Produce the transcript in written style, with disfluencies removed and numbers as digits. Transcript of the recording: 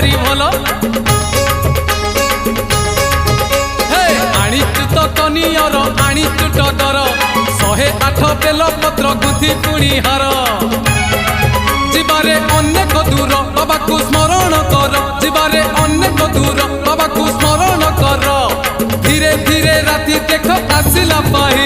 भारी भलो आनीचु तो कनियर आनीचु टडर 108 बेल पत्र गुथि पुणी हार जीवारे अनेक दूर बाबा को स्मरण कर जीवारे अनेक दूर बाबा को स्मरण कर धीरे धीरे राति देख आसिला पाही